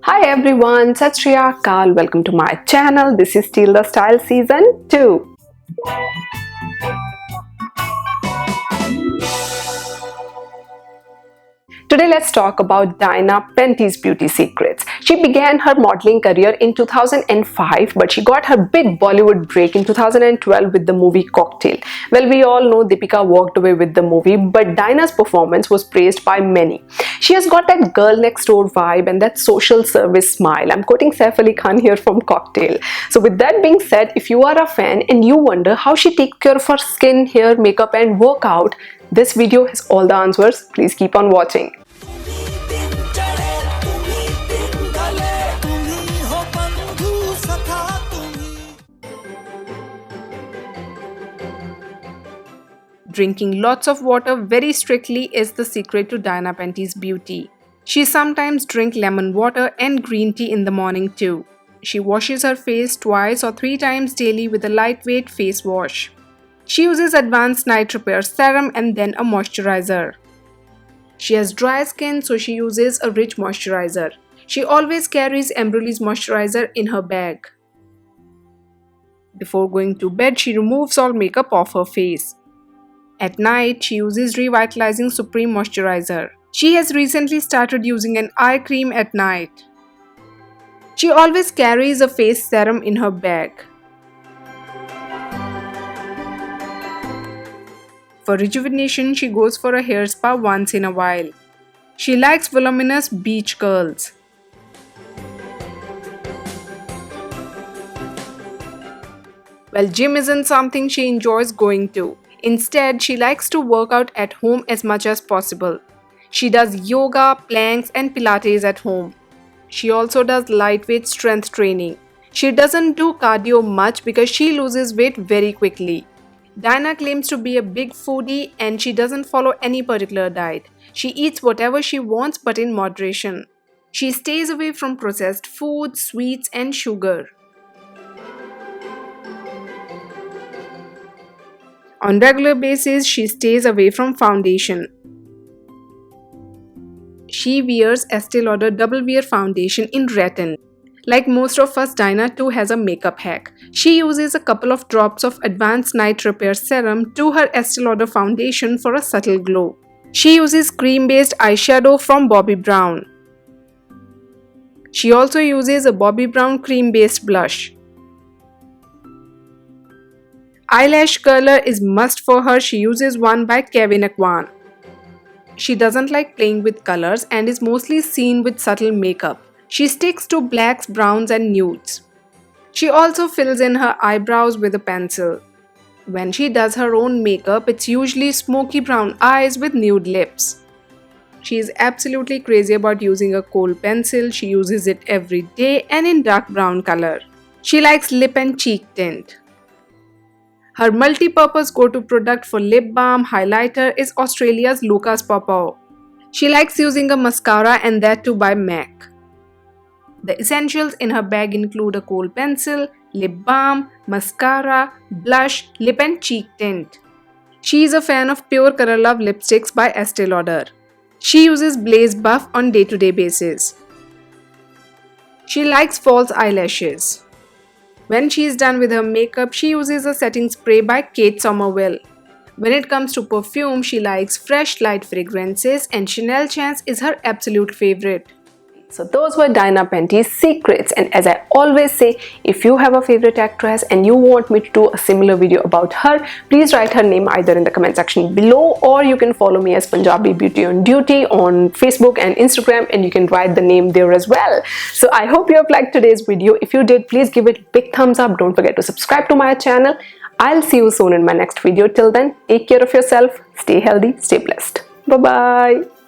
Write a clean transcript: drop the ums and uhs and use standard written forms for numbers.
Hi everyone, Sat Shri Akal. Welcome to my channel. This is Steal the Style Season 2. Today let's talk about Diana Penty's beauty secrets. She began her modeling career in 2005, but she got her big Bollywood break in 2012 with the movie Cocktail. Well, we all know Deepika walked away with the movie, but Diana's performance was praised by many. She has got that girl next door vibe and that social service smile. I'm quoting Saif Ali Khan here from Cocktail. So with that being said, if you are a fan and you wonder how she takes care of her skin, hair, makeup and workout, this video has all the answers. Please keep on watching. Drinking lots of water very strictly is the secret to Diana Penty's beauty. She sometimes drinks lemon water and green tea in the morning too. She washes her face twice or 3 times daily with a lightweight face wash. She uses Advanced Night Repair Serum and then a moisturizer. She has dry skin, so she uses a rich moisturizer. She always carries Embryolisse moisturizer in her bag. Before going to bed, she removes all makeup off her face. At night, she uses Revitalizing Supreme Moisturizer. She has recently started using an eye cream at night. She always carries a face serum in her bag. For rejuvenation, she goes for a hair spa once in a while. She likes voluminous beach curls. Well, gym isn't something she enjoys going to. Instead, she likes to work out at home as much as possible. She does yoga, planks and pilates at home. She also does lightweight strength training. She doesn't do cardio much because she loses weight very quickly. Diana claims to be a big foodie and she doesn't follow any particular diet. She eats whatever she wants but in moderation. She stays away from processed foods, sweets and sugar. On regular basis, she stays away from foundation. She wears Estee Lauder Double Wear Foundation in Rattan. Like most of us, Diana too has a makeup hack. She uses a couple of drops of Advanced Night Repair Serum to her Estee Lauder foundation for a subtle glow. She uses cream-based eyeshadow from Bobbi Brown. She also uses a Bobbi Brown cream-based blush. Eyelash curler is must for her. She uses one by Kevyn Aucoin. She doesn't like playing with colors and is mostly seen with subtle makeup. She sticks to blacks, browns and nudes. She also fills in her eyebrows with a pencil. When she does her own makeup, it's usually smoky brown eyes with nude lips. She is absolutely crazy about using a kohl pencil. She uses it every day and in dark brown color. She likes lip and cheek tint. Her multi-purpose go-to product for lip balm highlighter is Australia's Lucas Papaw. She likes using a mascara and that too by MAC. The essentials in her bag include a kohl pencil, lip balm, mascara, blush, lip and cheek tint. She is a fan of Pure Color Love lipsticks by Estee Lauder. She uses Blaze Buff on day-to-day basis. She likes false eyelashes. When she is done with her makeup, she uses a setting spray by Kate Somerville. When it comes to perfume, she likes fresh light fragrances and Chanel Chance is her absolute favorite. So those were Diana Penty's secrets, and as I always say, if you have a favorite actress and you want me to do a similar video about her, please write her name either in the comment section below or you can follow me as Punjabi Beauty on Duty on Facebook and Instagram and you can write the name there as well. So I hope you have liked today's video. If you did, please give it a big thumbs up. Don't forget to subscribe to my channel. I'll see you soon in my next video. Till then, take care of yourself, stay healthy, stay blessed. Bye-bye.